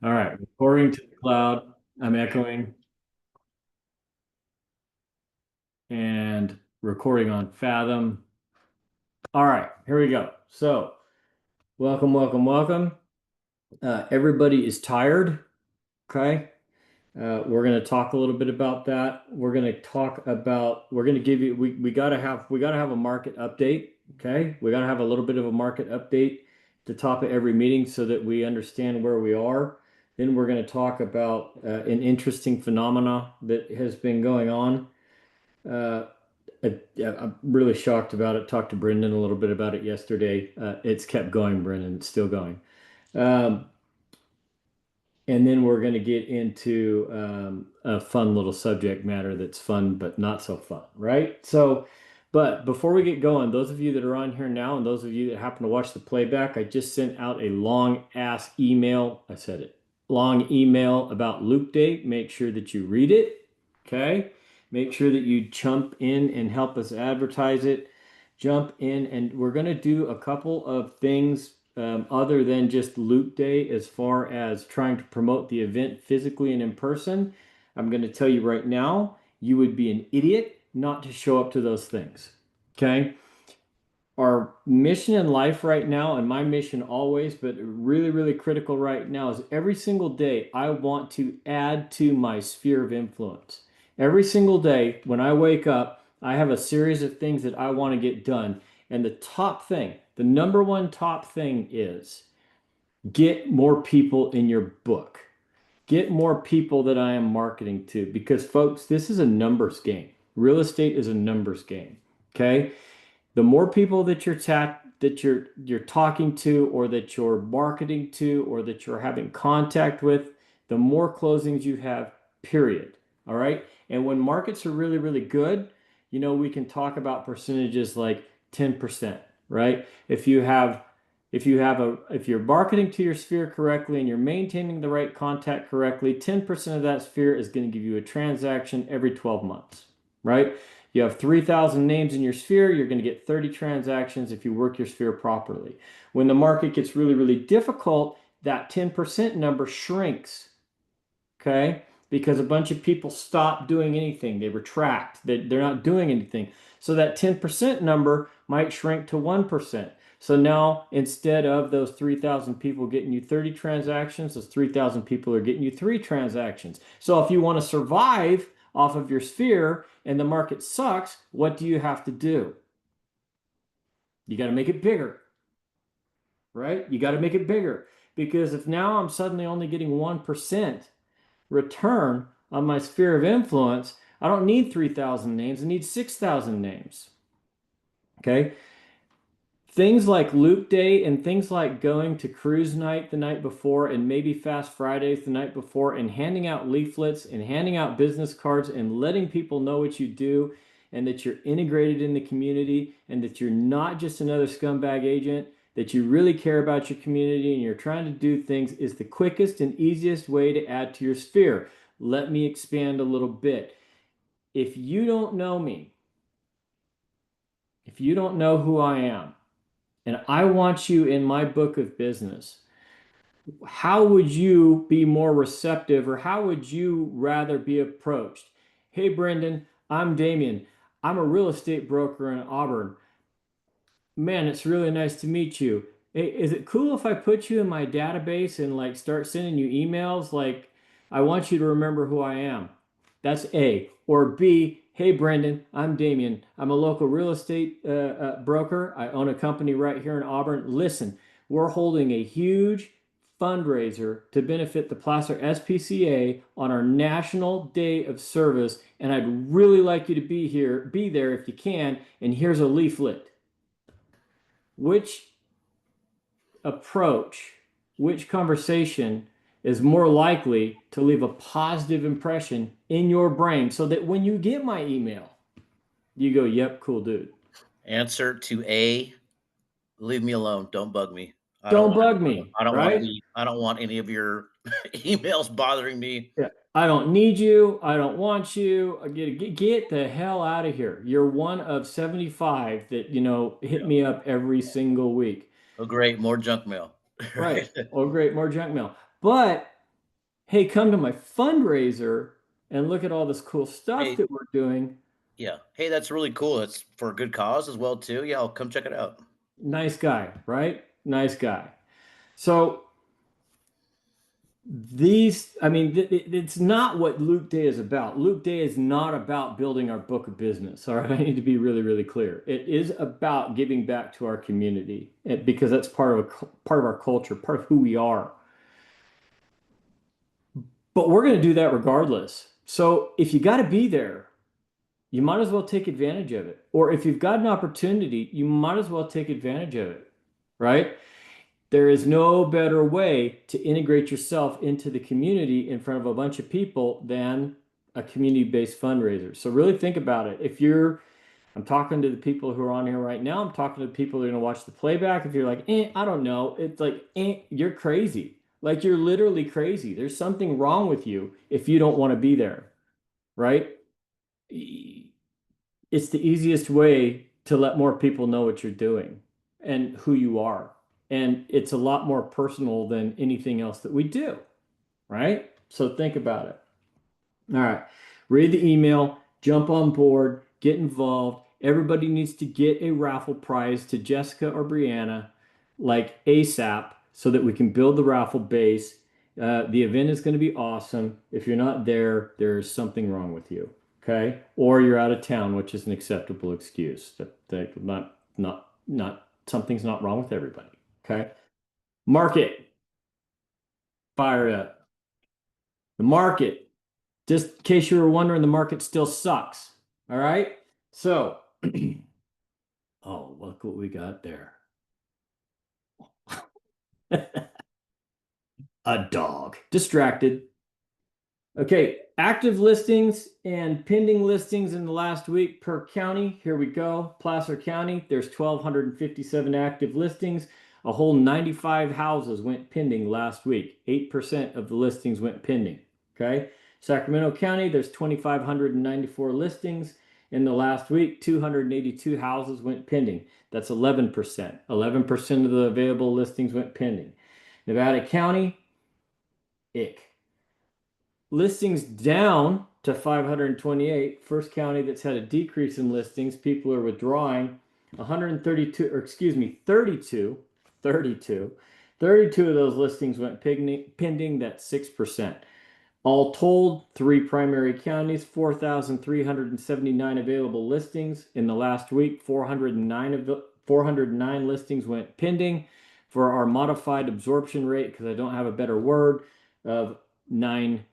All right, recording to the cloud. I'm echoing and recording on Fathom. All right, here we go. So, welcome, welcome, welcome. Everybody is tired. Okay. We're going to talk a little bit about that. We're going to give you, we got to have a market update. Okay. We got to have a little bit of a market update at the top of every meeting so that we understand where we are. Then we're going to talk about an interesting phenomena that has been going on. Uh, yeah, I'm really shocked about it. Talked to Brendan a little bit about it yesterday. It's kept going, Brendan. It's still going. Um, and then we're going to get into a fun little subject matter that's fun, but not so fun, right? So, but before we get going, those of you that are on here now and those of you that happen to watch the playback, I just sent out a long ass email. I said it, long email about Loop Day. Make sure that you read it. Okay. Make sure that you jump in and help us advertise it. Jump in, and we're going to do a couple of things other than just Loop Day as far as trying to promote the event physically and in person. I'm going to tell you right now, you would be an idiot not to show up to those things. Okay. Our mission in life right now, and my mission always, but really, really critical right now, is every single day I want to add to my sphere of influence. Every single day when I wake up, I have a series of things that I want to get done. And the top thing, the number one top thing is get more people in your book. Get more people that I am marketing to because, folks, this is a numbers game. Real estate is a numbers game. Okay. The more people that you're talking to or that you're marketing to or that you're having contact with, the more closings you have, period. All right. And when markets are really, really good, we can talk about percentages like 10%, right? If you're marketing to your sphere correctly and you're maintaining the right contact correctly, 10% of that sphere is going to give you a transaction every 12 months, right? You have 3,000 names in your sphere, you're going to get 30 transactions if you work your sphere properly. When the market gets really, really difficult, that 10% number shrinks, okay? Because a bunch of people stop doing anything. They retract. They're not doing anything. So that 10% number might shrink to 1%. So now instead of those 3,000 people getting you 30 transactions, those 3,000 people are getting you three transactions. So if you want to survive off of your sphere and the market sucks, what do you have to do? You got to make it bigger, right? You got to make it bigger because if now I'm suddenly only getting 1% return on my sphere of influence, I don't need 3,000 names. I need 6,000 names. Okay. Things like Loop Day and things like going to cruise night the night before and maybe Fast Fridays the night before and handing out leaflets and handing out business cards and letting people know what you do and that you're integrated in the community and that you're not just another scumbag agent, that you really care about your community and you're trying to do things is the quickest and easiest way to add to your sphere. Let me expand a little bit. If you don't know me, if you don't know who I am, and I want you in my book of business, how would you be more receptive or how would you rather be approached? Hey, Brendan, I'm Damian. I'm a real estate broker in Auburn. Man, it's really nice to meet you. Hey, is it cool if I put you in my database and like start sending you emails? Like, I want you to remember who I am. That's A. Or B, hey, Brendan, I'm Damian. I'm a local real estate broker. I own a company right here in Auburn. Listen, we're holding a huge fundraiser to benefit the Placer SPCA on our National Day of Service, and I'd really like you to be there if you can. And here's a leaflet. Which approach, which conversation is more likely to leave a positive impression in your brain so that when you get my email, you go, yep, cool dude. Answer to A, leave me alone. Don't bug me. I don't Don't want bug me, I don't want right? any I don't want any of your emails bothering me. Yeah. I don't need you. I don't want you. Get the hell out of here. You're one of 75 that, hit Yeah. me up every single week. Oh, great, more junk mail. Right. Right. Oh, great. More junk mail. But hey, come to my fundraiser and look at all this cool stuff Hey, that we're doing. yeah. Hey, that's really cool. It's for a good cause as well too. Yeah, I'll come check it out. Nice guy, right? Nice guy. So I mean, it's not what Luke Day is about. Luke Day is not about building our book of business. All right, I need to be really, really clear. It is about giving back to our community because that's part of our culture, part of who we are. But we're going to do that regardless. So if you got to be there, you might as well take advantage of it. Or if you've got an opportunity, you might as well take advantage of it, right? There is no better way to integrate yourself into the community in front of a bunch of people than a community-based fundraiser. So really think about it. I'm talking to the people who are on here right now. I'm talking to the people who are going to watch the playback. If you're like, I don't know, it's like, you're crazy. Like you're literally crazy. There's something wrong with you if you don't want to be there, right? It's the easiest way to let more people know what you're doing and who you are. And it's a lot more personal than anything else that we do, right? So think about it. All right. Read the email, jump on board, get involved. Everybody needs to get a raffle prize to Jessica or Brianna, like ASAP, so that we can build the raffle base. The event is going to be awesome. If you're not there, there's something wrong with you. Okay. Or you're out of town, which is an acceptable excuse. Not something's not wrong with everybody. Okay. Market, fire it up. The market. Just in case you were wondering, the market still sucks. All right. So, oh, look what we got there. A dog. Distracted. Okay, active listings and pending listings in the last week per county. Here we go. Placer County, there's 1,257 active listings. A whole 95 houses went pending last week. 8% of the listings went pending. Okay. Sacramento County, there's 2,594 listings. In the last week, 282 houses went pending. That's 11%. 11% of the available listings went pending. Nevada County, ick. Listings down to 528. First county that's had a decrease in listings. People are withdrawing 132, or excuse me, 32 of those listings went pending. That's 6%. All told, three primary counties, 4,379 available listings. In the last week, 409 listings went pending for our modified absorption rate, because I don't have a better word, of 9%.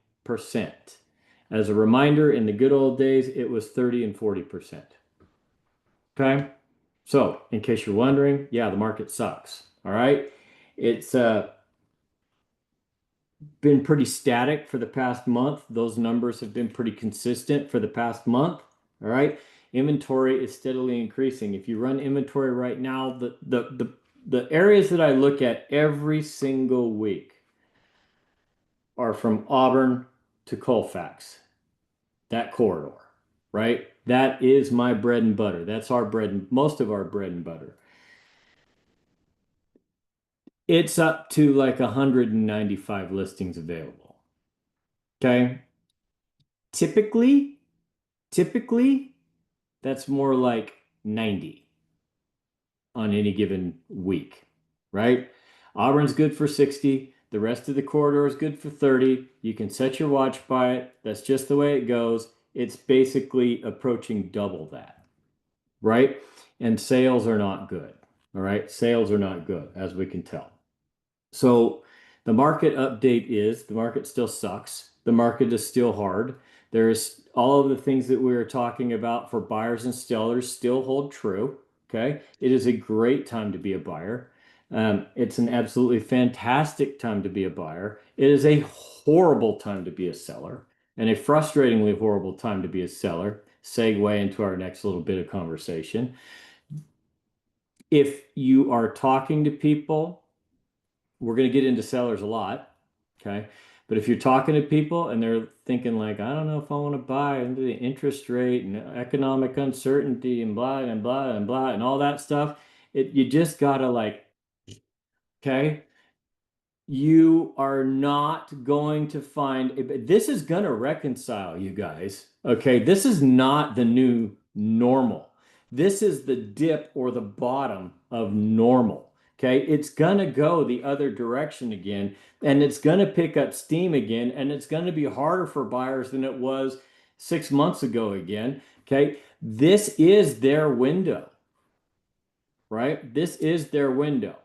As a reminder, in the good old days, it was 30 and 40%. Okay? So, in case you're wondering, yeah, the market sucks. All right? It's been pretty static for the past month. Those numbers have been pretty consistent for the past month. All right. Inventory is steadily increasing. If you run inventory right now, the areas that I look at every single week are from Auburn to Colfax, that corridor, right? That is my bread and butter. That's most of our bread and butter. It's up to like 195 listings available. Okay. Typically, Typically, that's more like 90 on any given week, right? Auburn's good for 60. The rest of the corridor is good for 30. You can set your watch by it. That's just the way it goes. It's basically approaching double that, right? And sales are not good. All right. Sales are not good, as we can tell. So the market update is the market still sucks. The market is still hard. There's all of the things that we were talking about for buyers and sellers still hold true. Okay. It is a great time to be a buyer. It's an absolutely fantastic time to be a buyer. It is a horrible time to be a seller and a frustratingly horrible time to be a seller. Segue into our next little bit of conversation. If you are talking to people, we're going to get into sellers a lot, okay? But if you're talking to people and they're thinking like, I don't know if I want to buy into the interest rate and economic uncertainty and blah and blah and blah and all that stuff, you just gotta like, okay, You are not going to find this is going to reconcile you guys. Okay, this is not the new normal. This is the dip or the bottom of normal. Okay, it's going to go the other direction again, and it's going to pick up steam again, and it's going to be harder for buyers than it was 6 months ago again. Okay, this is their window, right? This is their window.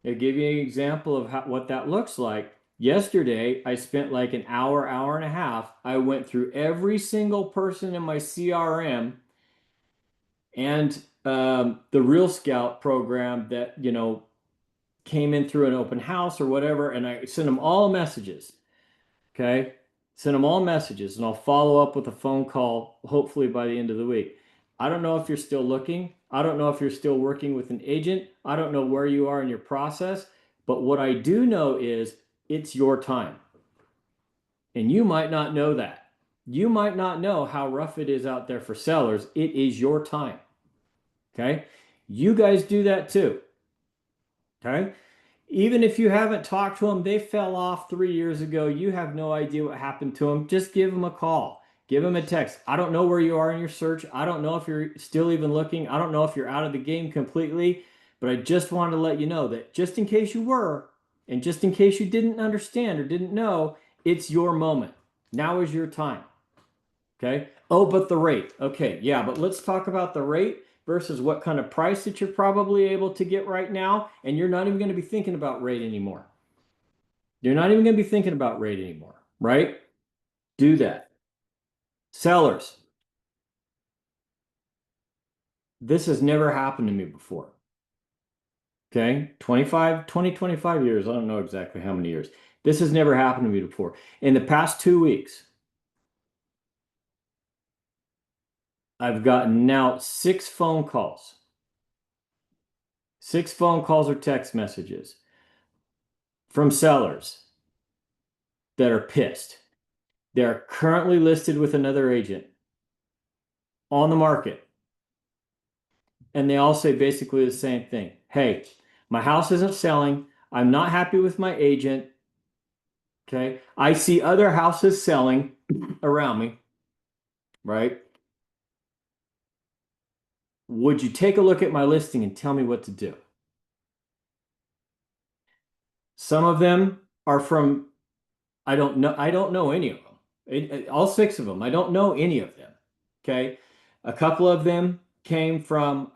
I'll give you an example of what that looks like. Yesterday, I spent like an hour, hour and a half. I went through every single person in my CRM and the Real Scout program that, came in through an open house or whatever, and I sent them all messages. Okay. Send them all messages and I'll follow up with a phone call, hopefully by the end of the week. I don't know if you're still looking. I don't know if you're still working with an agent. I don't know where you are in your process. But what I do know is it's your time. And you might not know that. You might not know how rough it is out there for sellers. It is your time. Okay. You guys do that too. Okay. Even if you haven't talked to them, they fell off 3 years ago. You have no idea what happened to them. Just give them a call. Give them a text. I don't know where you are in your search. I don't know if you're still even looking. I don't know if you're out of the game completely, but I just wanted to let you know that just in case you were, and just in case you didn't understand or didn't know, it's your moment. Now is your time. Okay. Oh, but the rate. Okay. Yeah, but let's talk about the rate versus what kind of price that you're probably able to get right now. And you're not even going to be thinking about rate anymore. You're not even going to be thinking about rate anymore, right? Do that. Sellers, this has never happened to me before. Okay. 25 years. I don't know exactly how many years. This has never happened to me before. In the past 2 weeks, I've gotten now six phone calls or text messages from sellers that are pissed. They're currently listed with another agent on the market. And they all say basically the same thing. Hey, my house isn't selling. I'm not happy with my agent. Okay. I see other houses selling around me, right? Would you take a look at my listing and tell me what to do? Some of them are from, I don't know any of them. All six of them, I don't know any of them. Okay. A couple of them came from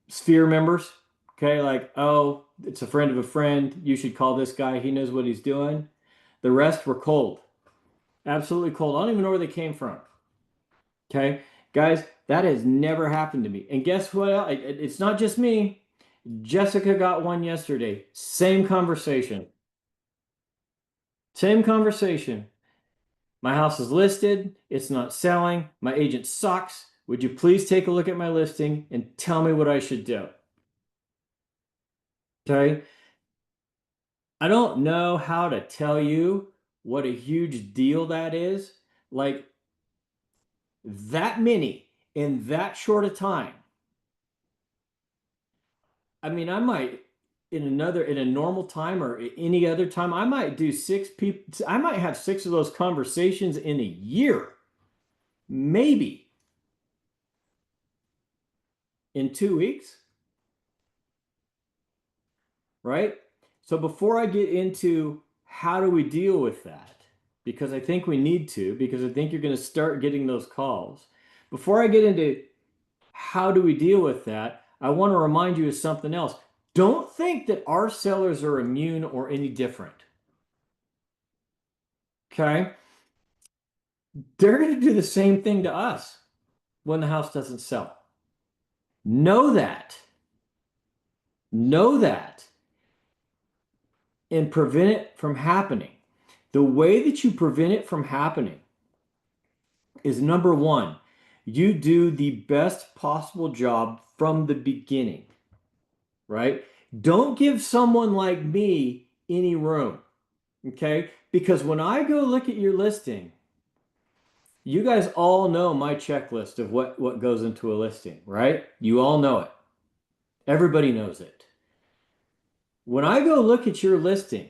Sphere members. Okay, like, oh, it's a friend of a friend. You should call this guy. He knows what he's doing. The rest were cold, absolutely cold. I don't even know where they came from. Okay, guys, that has never happened to me. And guess what? It's not just me. Jessica got one yesterday. Same conversation. Same conversation. My house is listed. It's not selling. My agent sucks. Would you please take a look at my listing and tell me what I should do? Okay. I don't know how to tell you what a huge deal that is. Like that many in that short a time. I mean, I might in a normal time or any other time, I might do six people, I might have six of those conversations in a year, maybe in 2 weeks, right? So before I get into how do we deal with that, because I think we need to, because I think you're going to start getting those calls. Before I get into how do we deal with that, I want to remind you of something else. Don't think that our sellers are immune or any different. Okay? They're going to do the same thing to us when the house doesn't sell. Know that. Know that. And prevent it from happening. The way that you prevent it from happening is number one, you do the best possible job from the beginning, right? Don't give someone like me any room. Okay. Because when I go look at your listing, you guys all know my checklist of what goes into a listing, right? You all know it. Everybody knows it. When I go look at your listing,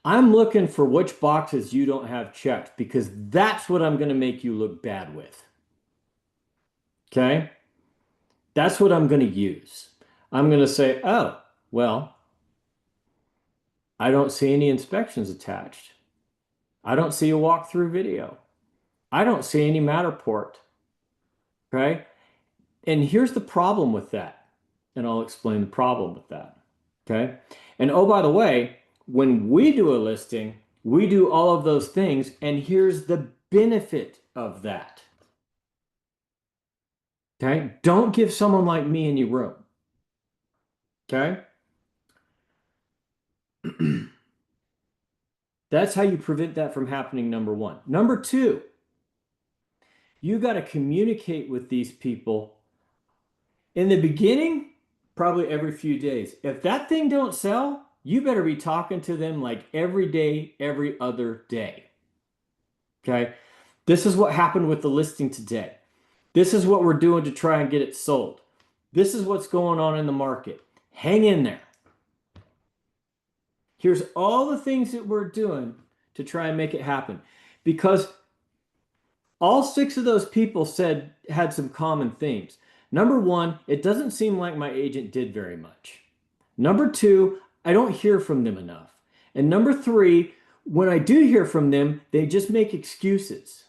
I'm looking for which boxes you don't have checked because that's what I'm going to make you look bad with. Okay? That's what I'm going to use. I'm going to say, oh, well, I don't see any inspections attached. I don't see a walkthrough video. I don't see any Matterport. Okay? And here's the problem with that. And I'll explain the problem with that. Okay? And oh, by the way, when we do a listing, we do all of those things. And here's the benefit of that. Okay? Don't give someone like me any room. Okay? That's how you prevent that from happening, number one. Number two, you got to communicate with these people in the beginning, probably every few days. If that thing don't sell, you better be talking to them like every day, every other day. Okay? This is what happened with the listing today. This is what we're doing to try and get it sold. This is what's going on in the market. Hang in there. Here's all the things that we're doing to try and make it happen. Because all six of those people said had some common themes. Number one, it doesn't seem like my agent did very much. Number two, I don't hear from them enough. And number three, when I do hear from them, they just make excuses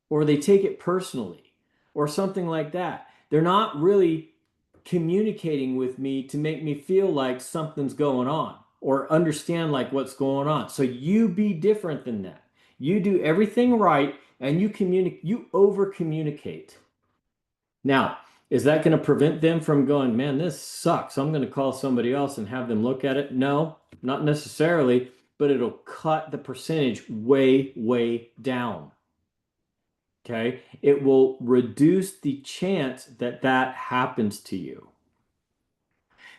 or they take it personally or something like that. They're not really communicating with me to make me feel like something's going on or understand like what's going on. So you be different than that. You do everything right and you over communicate. Now, is that going to prevent them from going, man, this sucks. I'm going to call somebody else and have them look at it? No, not necessarily, but it'll cut the percentage way, way down. Okay. It will reduce the chance that that happens to you.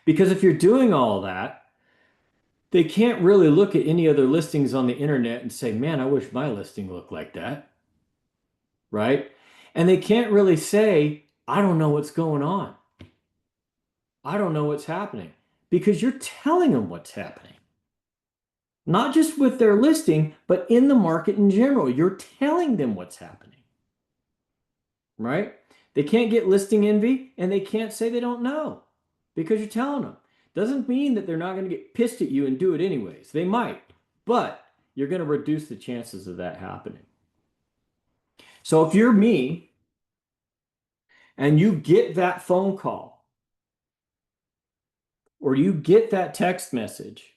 Because if you're doing all that, they can't really look at any other listings on the internet and say, man, I wish my listing looked like that. Right? And they can't really say, I don't know what's going on. I don't know what's happening because you're telling them what's happening. Not just with their listing, but in the market in general. You're telling them what's happening. Right? They can't get listing envy and they can't say they don't know because you're telling them. Doesn't mean that they're not going to get pissed at you and do it anyways. They might, but you're going to reduce the chances of that happening. So if you're me and you get that phone call or you get that text message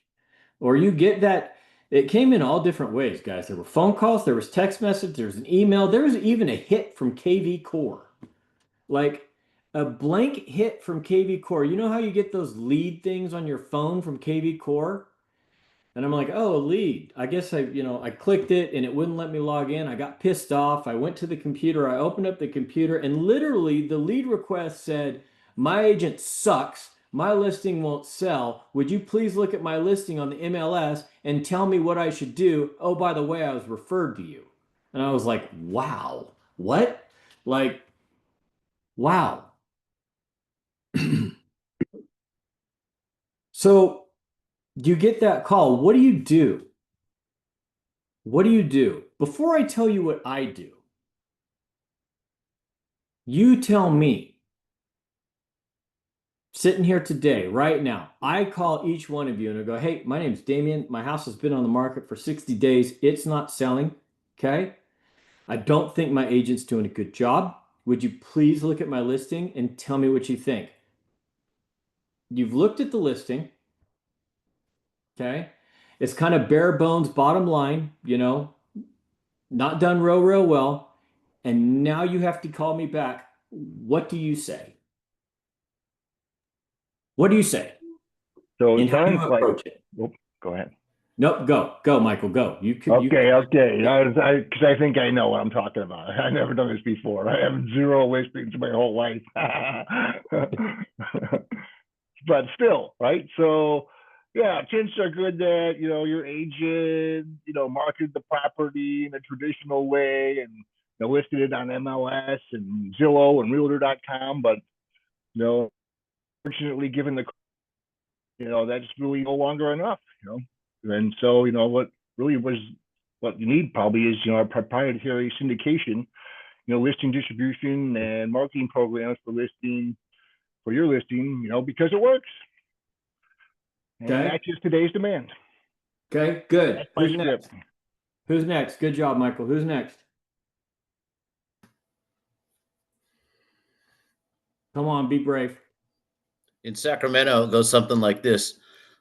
or you get that, it came in all different ways, guys. There were phone calls, there was text message, there was an email, there was even a hit from KV Core. Like a blank hit from KV Core. You know how you get those lead things on your phone from KV Core? And I'm like, oh, a lead. I guess I clicked it and it wouldn't let me log in. I got pissed off. I went to the computer. I opened up the computer and literally the lead request said, my agent sucks. My listing won't sell. Would you please look at my listing on the MLS and tell me what I should do? Oh, by the way, I was referred to you. And I was like, wow, what? Like, wow. So you get that call. What do you do? What do you do? Before I tell you what I do, you tell me, sitting here today, right now, I call each one of you and I go, hey, my name's Damian. My house has been on the market for 60 days. It's not selling. Okay. I don't think my agent's doing a good job. Would you please look at my listing and tell me what you think? You've looked at the listing. Okay. It's kind of bare bones, bottom line, not done real well. And now you have to call me back. What do you say? What do you say? So it And how do you sounds like, approach it? oh, go ahead. Nope, go, Michael, go. You Okay. Because I think I know what I'm talking about. I've never done this before. I have zero listings my whole life. But still, right? So, yeah, chances are good that, your agent, marketed the property in a traditional way and listed it on MLS and Zillow and Realtor.com. But, fortunately, given the that's really no longer enough. And so what really was what you need probably is a proprietary syndication, listing distribution and marketing programs for your listing, because it works. And Okay. that's just today's demand. Okay, good. That's my script. Who's next? Good job, Michael. Who's next? Come on, be brave. In Sacramento, it goes something like this: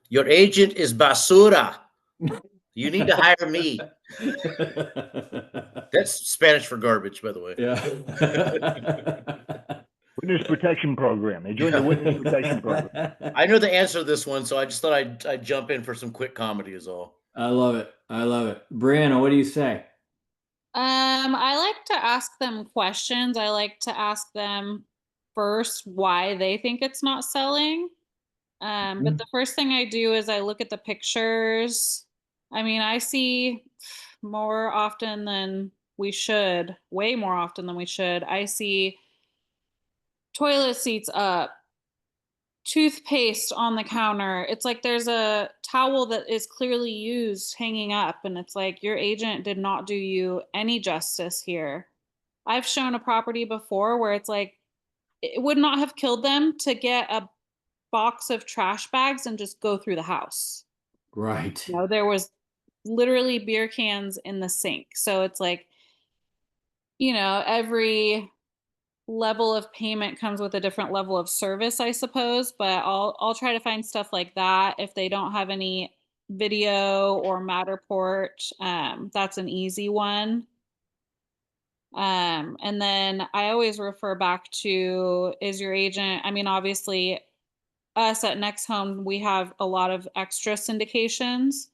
Your agent is basura. You need to hire me. That's Spanish for garbage, by the way. Yeah. Witness protection program. They joined the witness protection program. I know the answer to this one, so I just thought I'd jump in for some quick comedy is all. I love it. I love it. Brianna, what do you say? I like to ask them questions. I like to ask them first why they think it's not selling. But the first thing I do is I look at the pictures. I mean, I see more often than we should, way more often than we should. I see toilet seats up, toothpaste on the counter. It's like there's a towel that is clearly used hanging up, and it's like your agent did not do you any justice here. I've shown a property before where it's like it would not have killed them to get a box of trash bags and just go through the house. Right. There was literally beer cans in the sink. So it's like, every level of payment comes with a different level of service, I suppose, but I'll try to find stuff like that. If they don't have any video or Matterport, that's an easy one. And then I always refer back to, is your agent, I mean, obviously us at NextHome, we have a lot of extra syndications.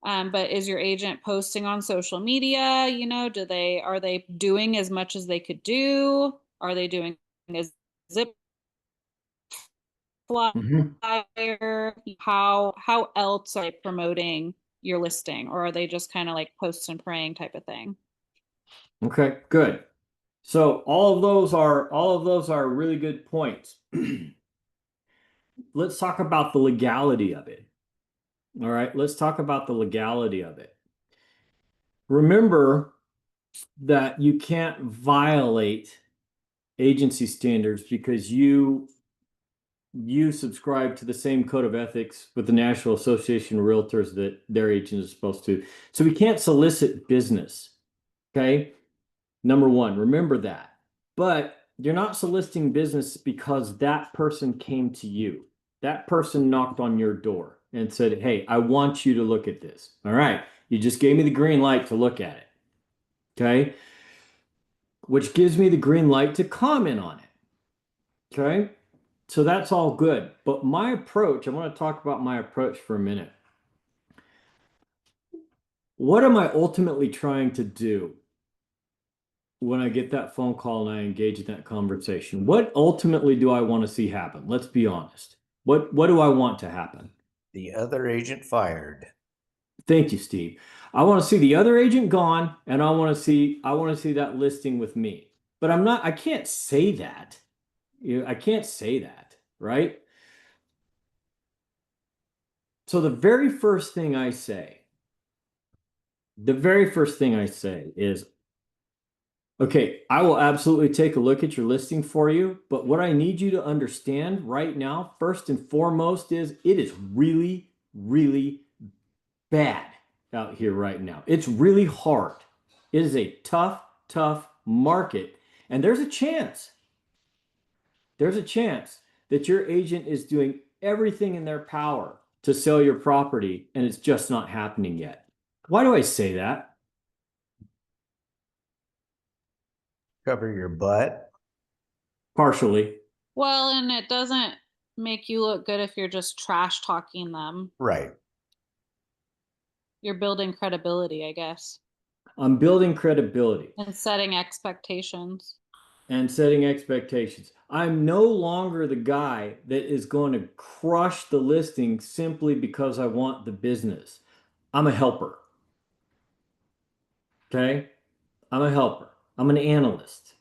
But is your agent posting on social media? Are they doing as much as they could do? Are they doing a zip flyer? How else are they promoting your listing? Or are they just kind of like post and praying type of thing? Okay, good. So all of those are really good points. Let's talk about the legality of it. All right, let's talk about the legality of it. Remember that you can't violate agency standards because you subscribe to the same code of ethics with the National Association of Realtors that their agent is supposed to. So we can't solicit business. Okay. Number one, remember that. But you're not soliciting business because that person came to you. That person knocked on your door and said, hey, I want you to look at this. All right. You just gave me the green light to look at it. Okay. Which gives me the green light to comment on it. Okay. So that's all good. But my approach, I want to talk about my approach for a minute. What am I ultimately trying to do when I get that phone call and I engage in that conversation? What ultimately do I want to see happen? Let's be honest. What do I want to happen? The other agent fired. Thank you, Steve. I want to see the other agent gone, and I want to see that listing with me. But I can't say that. I can't say that, right? So the very first thing I say is, okay, I will absolutely take a look at your listing for you, but what I need you to understand right now, first and foremost, is it is really, really bad out here right now. It's really hard. It is a tough, tough market. And there's a chance that your agent is doing everything in their power to sell your property, and it's just not happening yet. Why do I say that? Cover your butt. Partially. Well, and it doesn't make you look good if you're just trash talking them. Right. You're building credibility, I guess, I'm building credibility and setting expectations. I'm no longer the guy that is going to crush the listing simply because I want the business. I'm a helper. Okay? I'm a helper. I'm an analyst,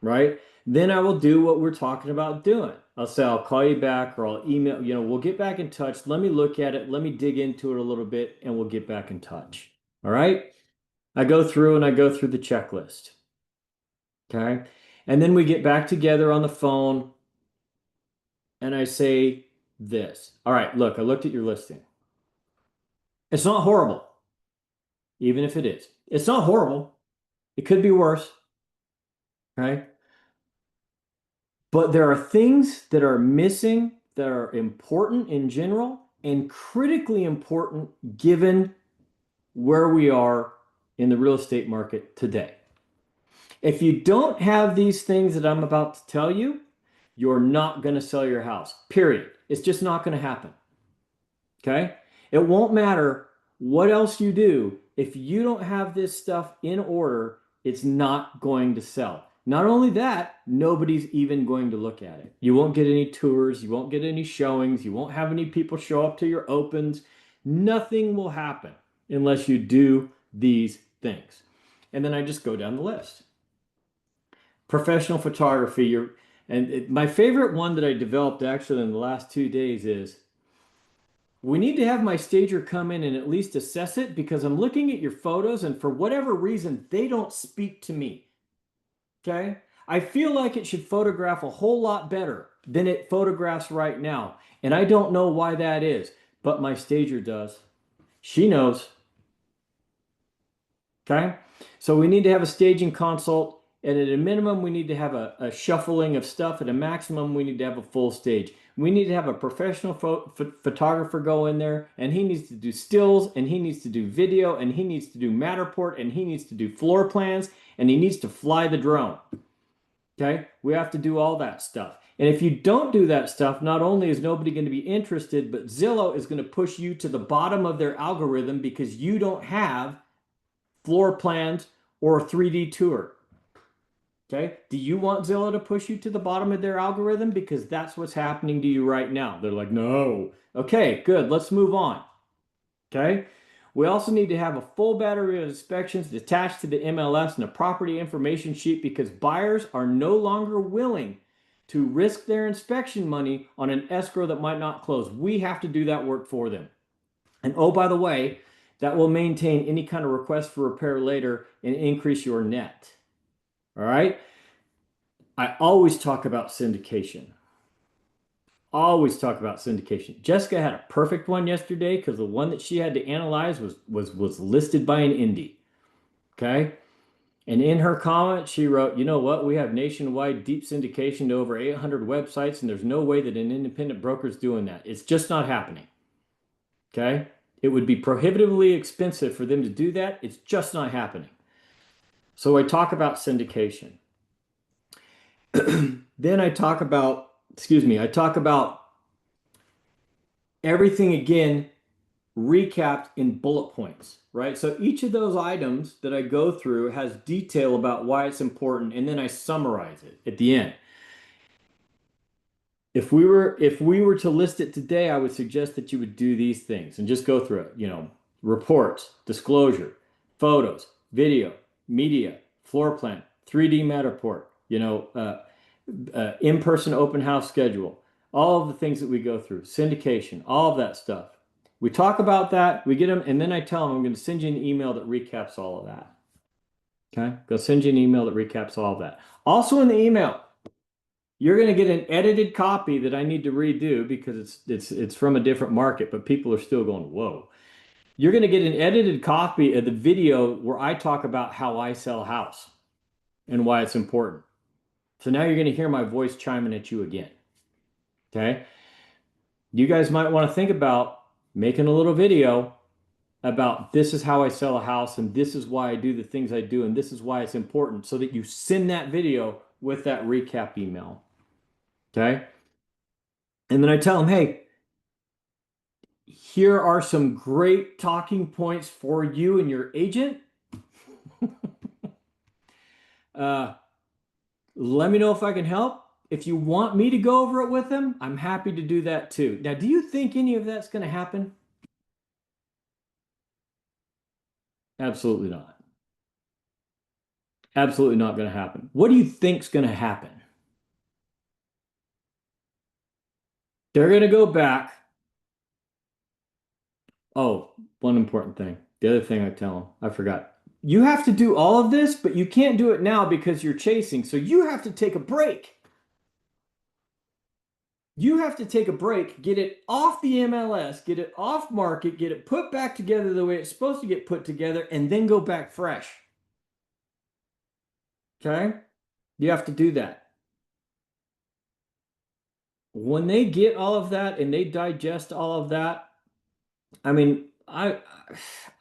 right? Then I will do what we're talking about doing. I'll say I'll call you back or I'll email, we'll get back in touch. Let me look at it. Let me dig into it a little bit and we'll get back in touch. All right? I go through the checklist. Okay? And then we get back together on the phone and I say this. All right, look, I looked at your listing. It's not horrible, even if it is. It's not horrible. It could be worse. Okay? But there are things that are missing that are important in general and critically important given where we are in the real estate market today. If you don't have these things that I'm about to tell you, you're not going to sell your house, period. It's just not going to happen. Okay? It won't matter what else you do. If you don't have this stuff in order, it's not going to sell. Not only that, nobody's even going to look at it. You won't get any tours. You won't get any showings. You won't have any people show up to your opens. Nothing will happen unless you do these things. And then I just go down the list. Professional photography. My favorite one that I developed actually in the last 2 days is we need to have my stager come in and at least assess it because I'm looking at your photos and for whatever reason, they don't speak to me. Okay? I feel like it should photograph a whole lot better than it photographs right now. And I don't know why that is, but my stager does. She knows. Okay? So we need to have a staging consult. And at a minimum, we need to have a shuffling of stuff. At a maximum, we need to have a full stage. We need to have a professional photographer go in there, and he needs to do stills, and he needs to do video, and he needs to do Matterport, and he needs to do floor plans, and he needs to fly the drone. Okay? We have to do all that stuff. And if you don't do that stuff, not only is nobody going to be interested, but Zillow is going to push you to the bottom of their algorithm because you don't have floor plans or a 3D tour. Okay. Do you want Zillow to push you to the bottom of their algorithm? Because that's what's happening to you right now. They're like, no. Okay, good. Let's move on. Okay. We also need to have a full battery of inspections attached to the MLS and a property information sheet because buyers are no longer willing to risk their inspection money on an escrow that might not close. We have to do that work for them. And oh, by the way, that will maintain any kind of request for repair later and increase your net. All right. I always talk about syndication. Always talk about syndication. Jessica had a perfect one yesterday because the one that she had to analyze was listed by an indie. Okay. And in her comment, she wrote, you know what? We have nationwide deep syndication to over 800 websites, and there's no way that an independent broker is doing that. It's just not happening. Okay. It would be prohibitively expensive for them to do that. It's just not happening. So I talk about syndication. Then I talk about everything again recapped in bullet points, right? So each of those items that I go through has detail about why it's important, and then I summarize it at the end. If we were to list it today, I would suggest that you would do these things and just go through it, reports, disclosure, photos, video, media, floor plan, 3D Matterport, in-person open house schedule, all of the things that we go through, syndication, all of that stuff. We talk about that, we get them, and then I tell them I'm going to send you an email that recaps all of that. Okay? Go send you an email that recaps all of that. Also in the email, you're going to get an edited copy that I need to redo because it's from a different market, but people are still going, whoa. You're going to get an edited copy of the video where I talk about how I sell a house and why it's important. So now you're going to hear my voice chiming at you again. Okay? You guys might want to think about making a little video about this is how I sell a house and this is why I do the things I do and this is why it's important so that you send that video with that recap email. Okay? And then I tell them, hey, here are some great talking points for you and your agent. Let me know if I can help. If you want me to go over it with them, I'm happy to do that too. Now, do you think any of that's going to happen? Absolutely not. Absolutely not going to happen. What do you think's going to happen? They're going to go back. Oh, one important thing. The other thing I tell them, I forgot. You have to do all of this, but you can't do it now because you're chasing. So you have to take a break. You have to take a break, get it off the MLS, get it off market, get it put back together the way it's supposed to get put together, and then go back fresh. Okay? You have to do that. When they get all of that and they digest all of that, I mean,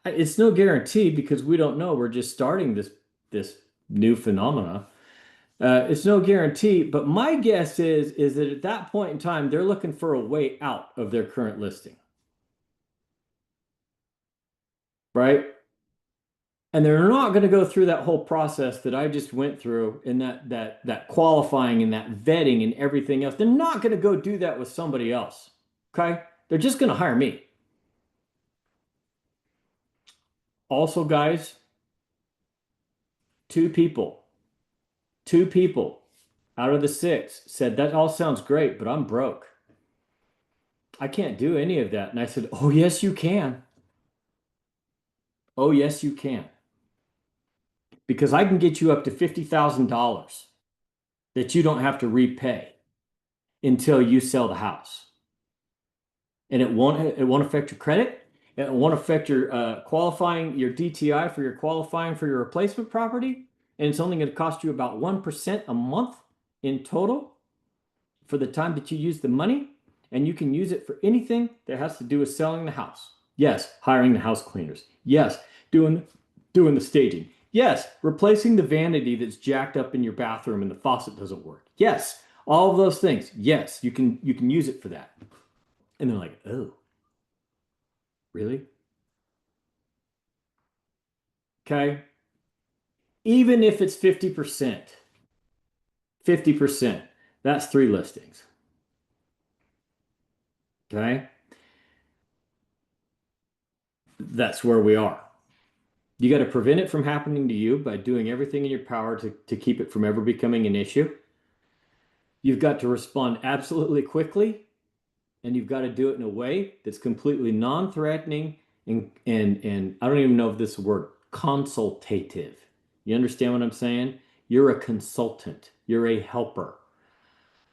it's no guarantee because we don't know. We're just starting this new phenomena. It's no guarantee, but my guess is that at that point in time, they're looking for a way out of their current listing, right? And they're not going to go through that whole process that I just went through in that qualifying and that vetting and everything else. They're not going to go do that with somebody else. Okay? They're just going to hire me. Also, guys, two people out of the 6 said, that all sounds great, but I'm broke. I can't do any of that. And I said, oh, yes, you can. Oh, yes, you can. Because I can get you up to $50,000 that you don't have to repay until you sell the house. And it won't affect your credit. It won't affect your qualifying, your DTI for your qualifying for your replacement property. And it's only going to cost you about 1% a month in total for the time that you use the money. And you can use it for anything that has to do with selling the house. Yes, hiring the house cleaners. Yes, doing the staging. Yes, replacing the vanity that's jacked up in your bathroom and the faucet doesn't work. Yes, all of those things. Yes, you can use it for that. And they're like, oh, really? Okay. Even if it's 50%, 50%, that's 3 listings. Okay. That's where we are. You got to prevent it from happening to you by doing everything in your power to keep it from ever becoming an issue. You've got to respond absolutely quickly, and you've got to do it in a way that's completely non-threatening and I don't even know if this is a word, consultative. You understand what I'm saying? You're a consultant. You're a helper.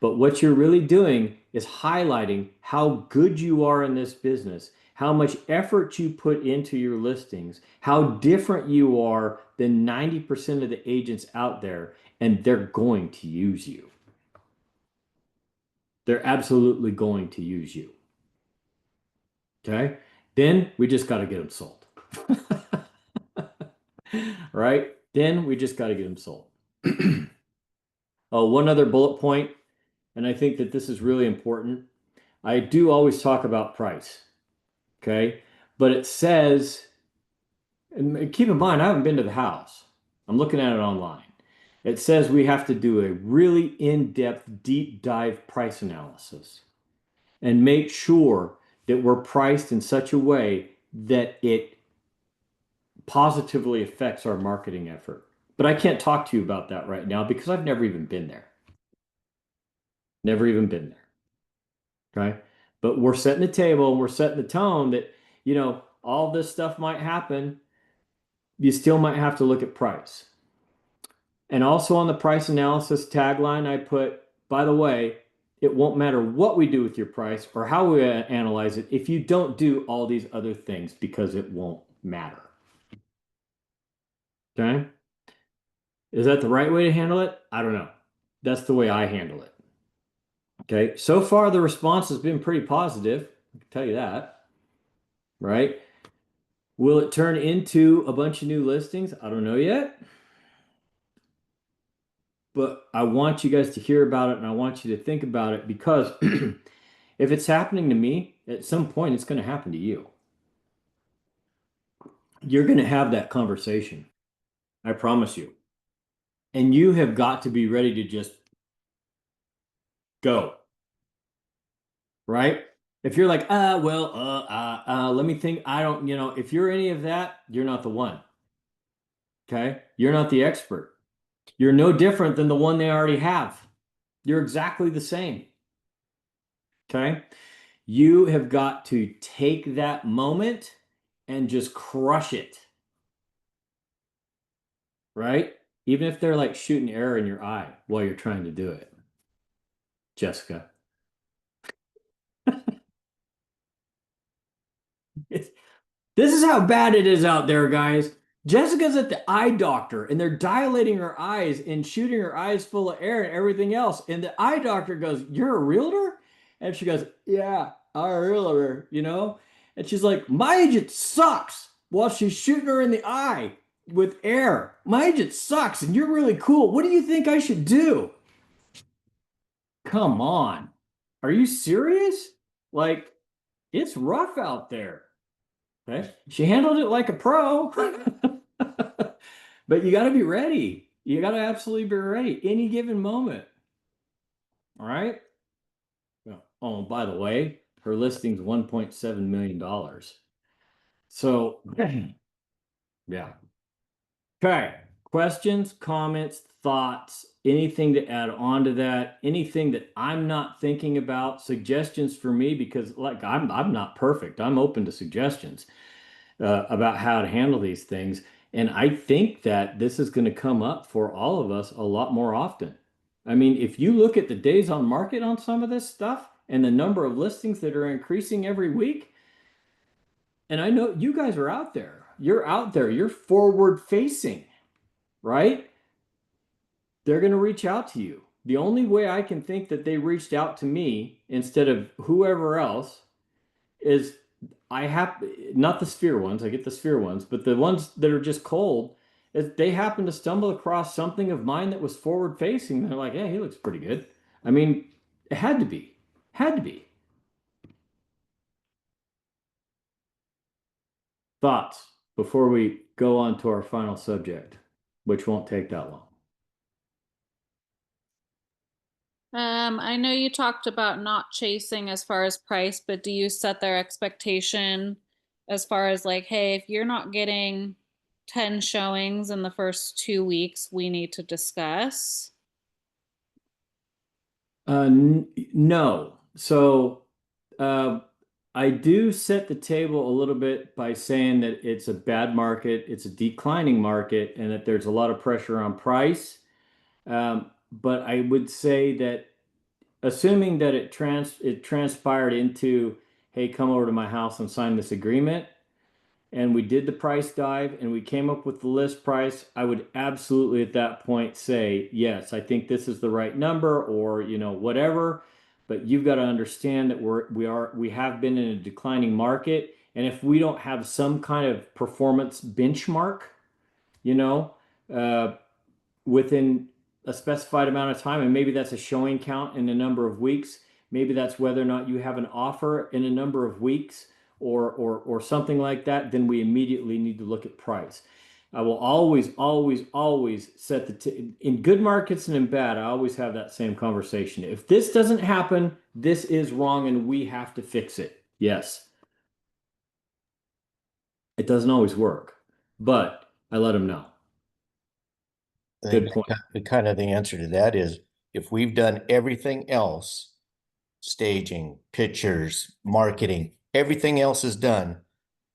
But what you're really doing is highlighting how good you are in this business, how much effort you put into your listings, how different you are than 90% of the agents out there, and they're going to use you. They're absolutely going to use you. Okay? Then we just got to get them sold. Right? Then we just got to get them sold. Oh, one other bullet point, and I think that this is really important. I do always talk about price. Okay? But it says, and keep in mind, I haven't been to the house. I'm looking at it online. It says we have to do a really in-depth, deep dive price analysis and make sure that we're priced in such a way that it positively affects our marketing effort. But I can't talk to you about that right now because I've never even been there. Never even been there. Okay. But we're setting the table and we're setting the tone that, all this stuff might happen. You still might have to look at price. And also on the price analysis tagline, I put, by the way, it won't matter what we do with your price or how we analyze it if you don't do all these other things because it won't matter. Okay? Is that the right way to handle it? I don't know. That's the way I handle it. Okay. So far, the response has been pretty positive. I can tell you that. Right? Will it turn into a bunch of new listings? I don't know yet. But I want you guys to hear about it and I want you to think about it because if it's happening to me, at some point it's going to happen to you. You're going to have that conversation. I promise you. And you have got to be ready to just go. Right? If you're like, let me think. I don't, if you're any of that, you're not the one. Okay? You're not the expert. You're no different than the one they already have. You're exactly the same. Okay. You have got to take that moment and just crush it. Right? Even if they're like shooting air in your eye while you're trying to do it. Jessica. This is how bad it is out there, guys. Jessica's at the eye doctor and they're dilating her eyes and shooting her eyes full of air and everything else. And the eye doctor goes, "You're a realtor?" And she goes, "Yeah, I'm a realtor, you know?" And she's like, "My agent sucks," while she's shooting her in the eye with air. "My agent sucks and you're really cool. What do you think I should do?" Come on. Are you serious? Like, it's rough out there. Okay. She handled it like a pro. But you got to be ready. You got to absolutely be ready any given moment. All right. Yeah. Oh, by the way, her listing's $1.7 million. So, yeah. Okay. Questions, comments, thoughts, anything to add on to that, anything that I'm not thinking about, suggestions for me, because like I'm not perfect. I'm open to suggestions about how to handle these things. And I think that this is going to come up for all of us a lot more often. I mean, if you look at the days on market on some of this stuff and the number of listings that are increasing every week, and I know you guys are out there, you're forward facing, right? They're going to reach out to you. The only way I can think that they reached out to me instead of whoever else is I have not the sphere ones, I get the sphere ones, but the ones that are just cold, is they happen to stumble across something of mine that was forward facing. They're like, "Yeah, he looks pretty good." I mean, it had to be. Had to be. Thoughts before we go on to our final subject, which won't take that long. I know you talked about not chasing as far as price, but do you set their expectation as far as like, hey, if you're not getting 10 showings in the first 2 weeks, we need to discuss? No. So uh, I do set the table a little bit by saying that it's a bad market, it's a declining market, and that there's a lot of pressure on price. But I would say that assuming that it transpired into, "Hey, come over to my house and sign this agreement," and we did the price dive and we came up with the list price, I would absolutely at that point say, "Yes, I think this is the right number," or, whatever. But you've got to understand that we have been in a declining market. And if we don't have some kind of performance benchmark, you know, uh, within a specified amount of time, and maybe that's a showing count in a number of weeks, maybe that's whether or not you have an offer in a number of weeks, or something like that, then we immediately need to look at price. I will always, always, always set in good markets and in bad, I always have that same conversation. If this doesn't happen, this is wrong and we have to fix it. Yes. It doesn't always work, but I let them know. Good point. The answer to that is if we've done everything else, staging, pictures, marketing, everything else is done.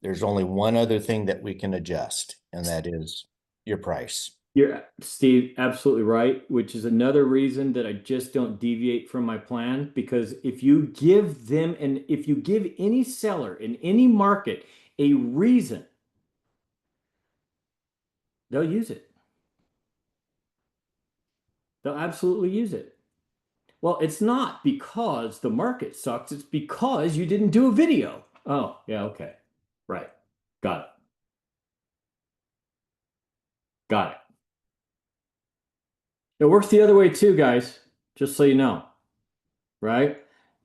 There's only one other thing that we can adjust, and that is your price. You're, Steve, absolutely right, which is another reason that I just don't deviate from my plan. Because if you give them, and if you give any seller in any market a reason, they'll use it. They'll absolutely use it. Well, it's not because the market sucks, it's because you didn't do a video. Oh, yeah, okay. Right. Got it. Got it. It works the other way too, guys, just so you know. Right?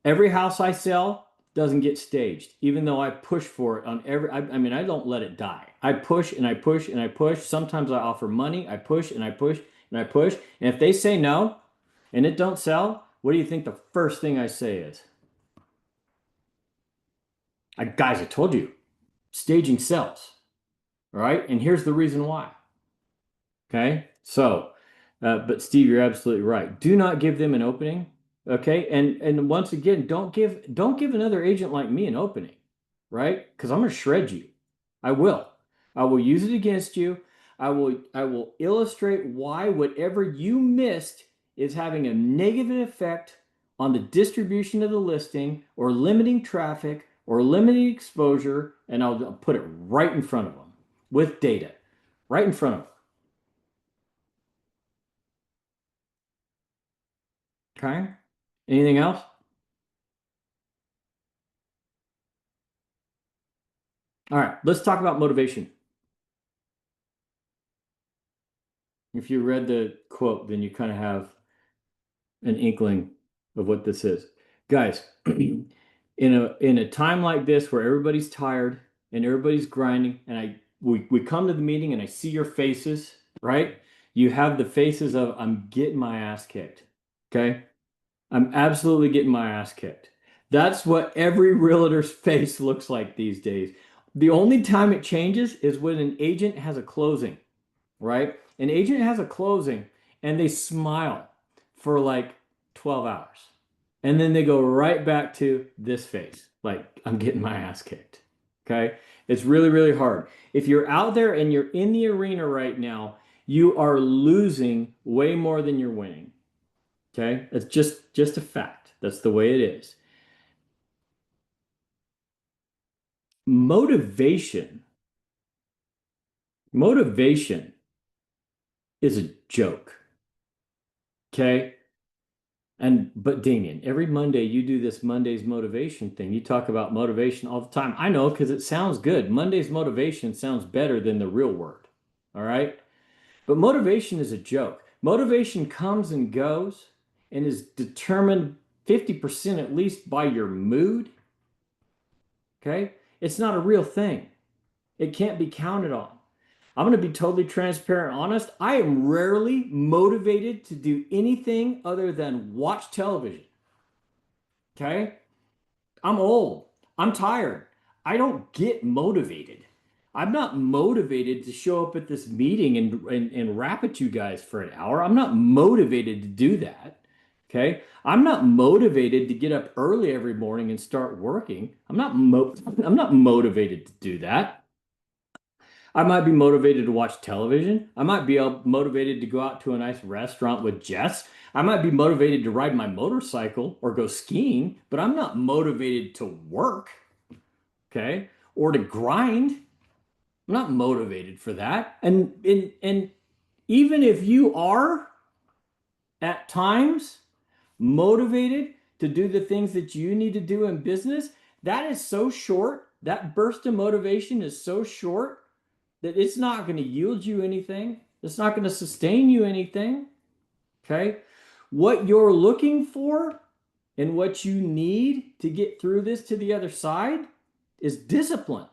Every house I sell doesn't get staged, even though I push for it on every, I mean, I don't let it die. I push and I push and I push. Sometimes I offer money. I push and I push and I push. And if they say no and it don't sell, what do you think the first thing I say is? Guys, I told you, staging sells. All right. And here's the reason why. Okay. So, but Steve, you're absolutely right. Do not give them an opening Okay. And once again, don't give another agent like me an opening, right? Because I'm gonna shred you. I will. I will use it against you. I will illustrate why whatever you missed is having a negative effect on the distribution of the listing or limiting traffic or limiting exposure, and I'll put it right in front of them with data, right in front of them. Okay. Anything else? All right, let's talk about motivation. If you read the quote, then you kind of have an inkling of what this is. Guys, in a time like this where everybody's tired and everybody's grinding, and we come to the meeting and I see your faces, right? You have the faces of I'm getting my ass kicked. Okay? I'm absolutely getting my ass kicked. That's what every realtor's face looks like these days. The only time it changes is when an agent has a closing, right? An agent has a closing and they smile for like 12 hours. And then they go right back to this face, like I'm getting my ass kicked. Okay? It's really, really hard. If you're out there and you're in the arena right now, you are losing way more than you're winning. Okay? It's just a fact. That's the way it is. Motivation. Motivation is a joke. Okay? But Damian, every Monday you do this Monday's motivation thing. You talk about motivation all the time. I know because it sounds good. Monday's motivation sounds better than the real word. All right? But motivation is a joke. Motivation comes and goes and is determined 50% at least by your mood. Okay? It's not a real thing. It can't be counted on. I'm going to be totally transparent and honest. I am rarely motivated to do anything other than watch television. Okay? I'm old. I'm tired. I don't get motivated. I'm not motivated to show up at this meeting and rap at you guys for an hour. I'm not motivated to do that. Okay? I'm not motivated to get up early every morning and start working. I'm not motivated to do that. I might be motivated to watch television. I might be motivated to go out to a nice restaurant with Jess. I might be motivated to ride my motorcycle or go skiing, but I'm not motivated to work, okay? Or to grind. I'm not motivated for that. And even if you are at times motivated to do the things that you need to do in business, that is so short. That burst of motivation is so short that it's not going to yield you anything. It's not going to sustain you anything. Okay. What you're looking for and what you need to get through this to the other side is discipline,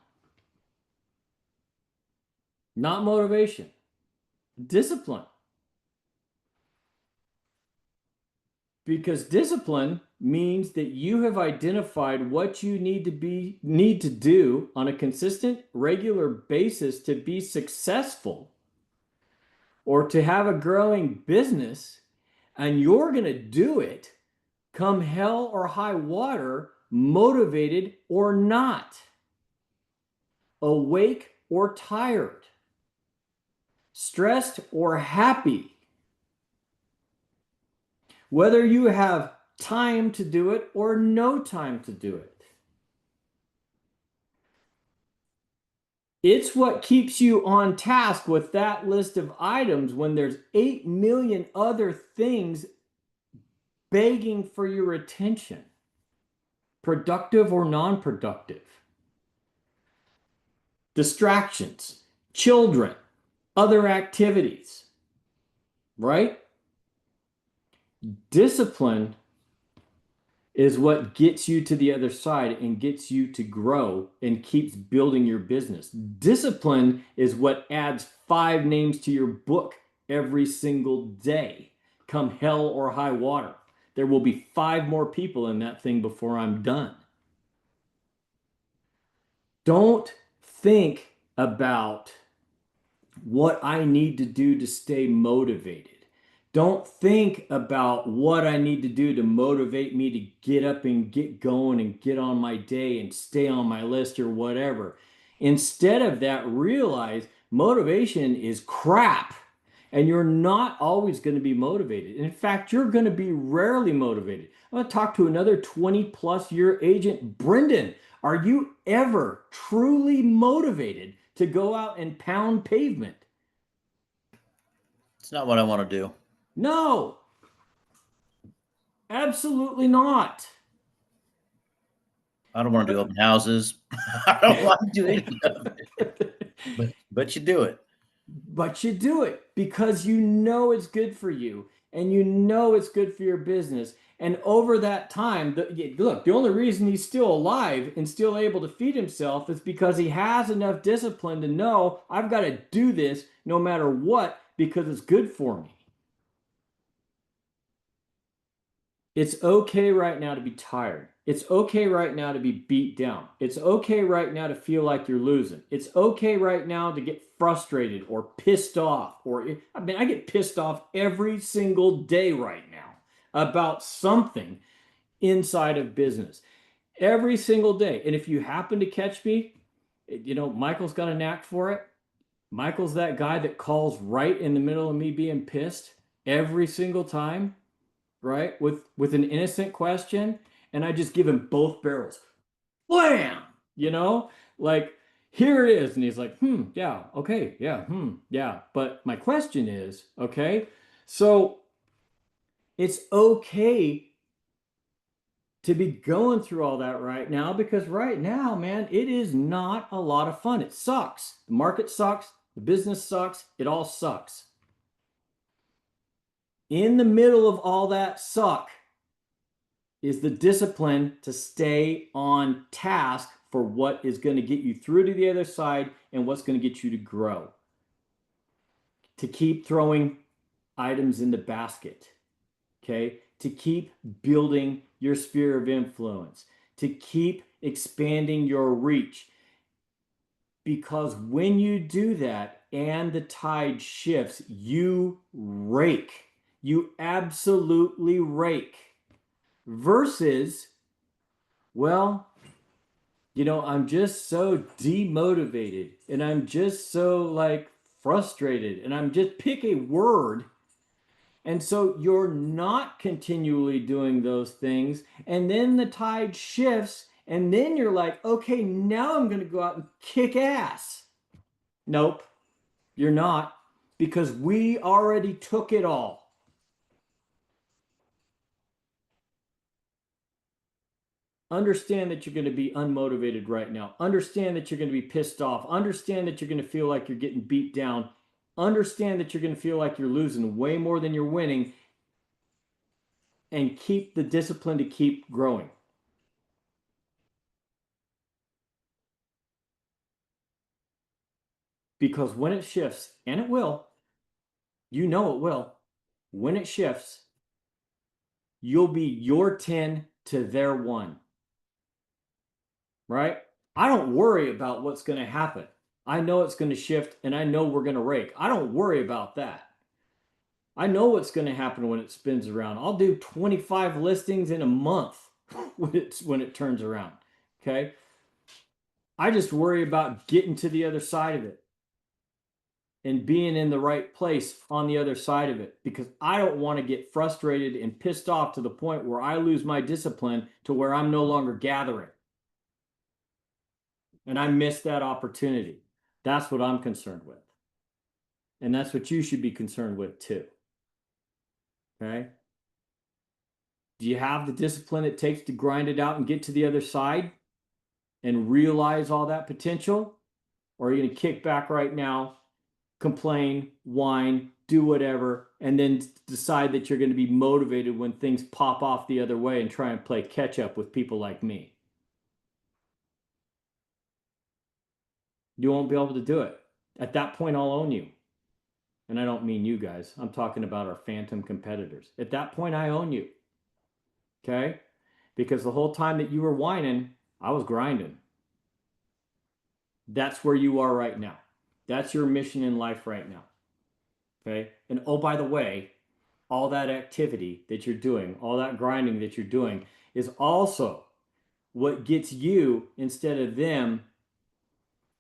not motivation. Discipline. Because discipline means that you have identified what you need to do on a consistent, regular basis to be successful or to have a growing business, and you're going to do it come hell or high water, motivated or not, awake or tired, stressed or happy. Whether you have time to do it or no time to do it. It's what keeps you on task with that list of items when there's 8 million other things begging for your attention, productive or non-productive. Distractions, children, other activities, right? Discipline is what gets you to the other side and gets you to grow and keeps building your business. Discipline is what adds 5 names to your book every single day, come hell or high water. There will be 5 more people in that thing before I'm done. Don't think about what I need to do to stay motivated. Don't think about what I need to do to motivate me to get up and get going and get on my day and stay on my list or whatever. Instead of that, realize motivation is crap and you're not always going to be motivated. In fact, you're going to be rarely motivated. I'm going to talk to another 20-plus-year agent. Brendan, are you ever truly motivated to go out and pound pavement? It's not what I want to do. No, absolutely not. I don't want to do open houses. I don't want to do any of it. But you do it. But you do it because you know it's good for you and you know it's good for your business. And over that time, look, the only reason he's still alive and still able to feed himself is because he has enough discipline to know I've got to do this no matter what because it's good for me. It's okay right now to be tired. It's okay right now to be beat down. It's okay right now to feel like you're losing. It's okay right now to get frustrated or pissed off. I mean, I get pissed off every single day right now about something inside of business. Every single day. And if you happen to catch me, Michael's got a knack for it. Michael's that guy that calls right in the middle of me being pissed every single time, right? With an innocent question, and I just give him both barrels. Blam! Like here it is. And he's like, yeah, okay, yeah, yeah. But my question is, okay, so it's okay to be going through all that right now because right now, man, it is not a lot of fun. It sucks. The market sucks. The business sucks. It all sucks. In the middle of all that suck is the discipline to stay on task for what is going to get you through to the other side and what's going to get you to grow. To keep throwing items in the basket, okay? To keep building your sphere of influence, to keep expanding your reach. Because when you do that and the tide shifts, you rake. You absolutely rake. Versus, well, I'm just so demotivated and I'm just so like frustrated and I'm just pick a word. And so you're not continually doing those things. And then the tide shifts and then you're like, okay, now I'm going to go out and kick ass. Nope, you're not, because we already took it all. Understand that you're going to be unmotivated right now. Understand that you're going to be pissed off. Understand that you're going to feel like you're getting beat down. Understand that you're going to feel like you're losing way more than you're winning. And keep the discipline to keep growing. Because when it shifts, and it will, it will, when it shifts, you'll be your 10 to their 1. Right? I don't worry about what's going to happen. I know it's going to shift and I know we're going to rake. I don't worry about that. I know what's going to happen when it spins around. I'll do 25 listings in a month when it turns around. Okay? I just worry about getting to the other side of it and being in the right place on the other side of it because I don't want to get frustrated and pissed off to the point where I lose my discipline to where I'm no longer gathering. And I missed that opportunity. That's what I'm concerned with. And that's what you should be concerned with too. Okay? Do you have the discipline it takes to grind it out and get to the other side and realize all that potential? Or are you going to kick back right now, complain, whine, do whatever, and then decide that you're going to be motivated when things pop off the other way and try and play catch up with people like me? You won't be able to do it. At that point, I'll own you. And I don't mean you guys. I'm talking about our phantom competitors. At that point, I own you. Okay? Because the whole time that you were whining, I was grinding. That's where you are right now. That's your mission in life right now. Okay? And oh, by the way, all that activity that you're doing, all that grinding that you're doing is also what gets you instead of them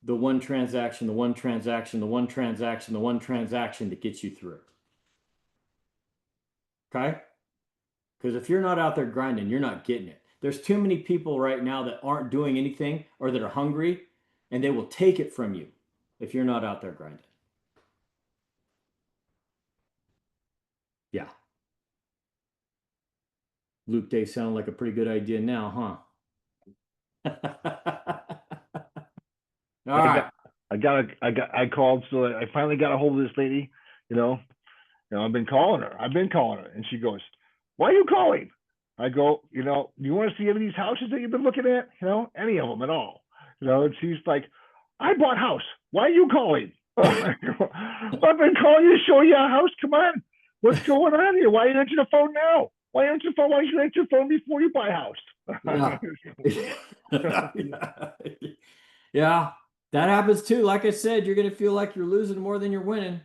the one transaction, the one transaction, the one transaction, the one transaction that gets you through. Okay? Because if you're not out there grinding, you're not getting it. There's too many people right now that aren't doing anything or that are hungry, and they will take it from you if you're not out there grinding. Yeah. Luke Day sounded like a pretty good idea now, huh? All right. I called, so I finally got a hold of this lady. I've been calling her. And she goes, "Why are you calling?" I go, "Do you want to see any of these houses that you've been looking at? Any of them at all?" And she's like, "I bought a house. Why are you calling?" I go, "I've been calling you to show you a house. Come on, what's going on here? Why are you answering the phone now? Why aren't you phone? Why should you answer the phone before you buy a house?" Yeah. Yeah, that happens too. Like I said, you're gonna feel like you're losing more than you're winning.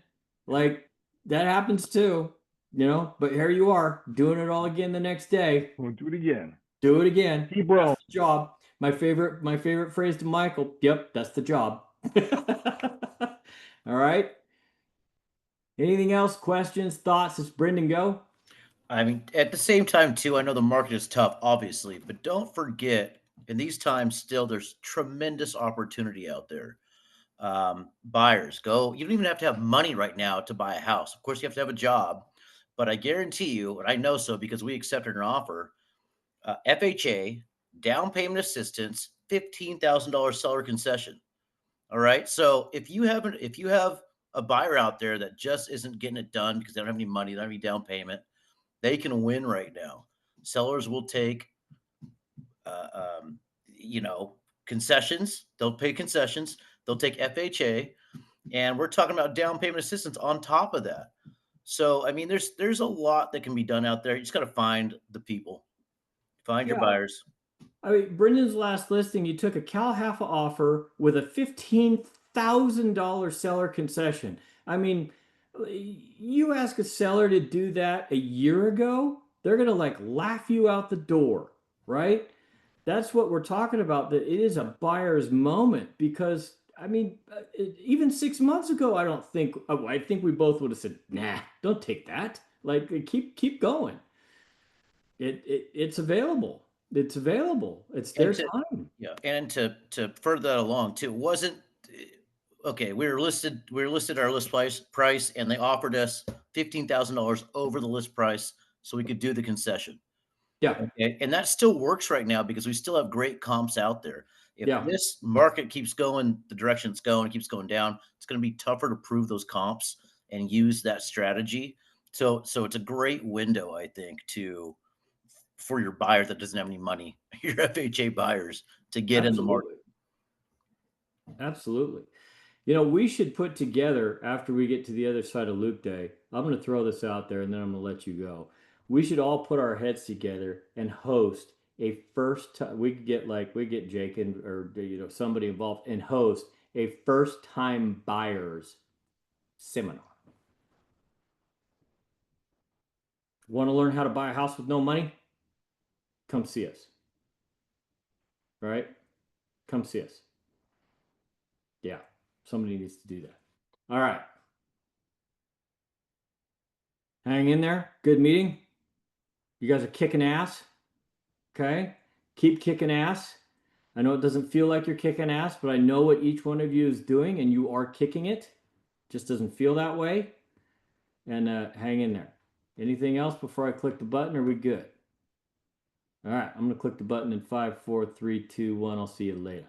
Like that happens too, but here you are doing it all again the next day. We'll do it again. Do it again. Keep rolling. That's the job. My favorite phrase to Michael. Yep, that's the job. All right. Anything else? Questions, thoughts? Let's Brendan go. I mean, at the same time, too, I know the market is tough, obviously, but don't forget, in these times, still, there's tremendous opportunity out there. Buyers go, you don't even have to have money right now to buy a house. Of course, you have to have a job, but I guarantee you, and I know so because we accepted an offer, FHA, down payment assistance, $15,000 seller concession. All right. So if you have a buyer out there that just isn't getting it done because they don't have any money, they don't have any down payment, they can win right now. Sellers will take, uh, um, concessions. They'll pay concessions. They'll take FHA, and we're talking about down payment assistance on top of that. So I mean, there's a lot that can be done out there. You just got to find the people, find your Yeah. buyers. I mean, Brendan's last listing, you took a Cal-Halfa offer with a $15,000 seller concession. I mean, you ask a seller to do that a year ago, they're gonna like laugh you out the door, right? That's what we're talking about. That it is a buyer's moment because I mean, even 6 months ago, I think we both would have said, "Nah, don't take that. Like, keep going. It's available. It's available. It's their And to time." Yeah, and to further that along too, wasn't okay. We were listed our list price, and they offered us $15,000 over the list price, so we could do the concession. Yeah, And that still works right now because we still have great comps out there. If yeah, this market keeps going the direction it's going, it keeps going down, it's going to be tougher to prove those comps and use that strategy. So it's a great window, I think, to for your buyer that doesn't have any money, your FHA buyers, to get in the market. absolutely, absolutely. We should put together after we get to the other side of Luke Day. I'm going to throw this out there, and then I'm going to let you go. We should all put our heads together and host a first time. We get Jake or somebody involved and host a first time buyers seminar. Want to learn how to buy a house with no money? Come see us. All right? Come see us. Yeah, somebody needs to do that. All right. Hang in there. Good meeting. You guys are kicking ass. Okay? Keep kicking ass. I know it doesn't feel like you're kicking ass, but I know what each one of you is doing, and you are kicking it. Just doesn't feel that way. And hang in there. Anything else before I click the button? Are we good? All right, I'm going to click the button in 5, 4, 3, 2, 1. I'll see you later.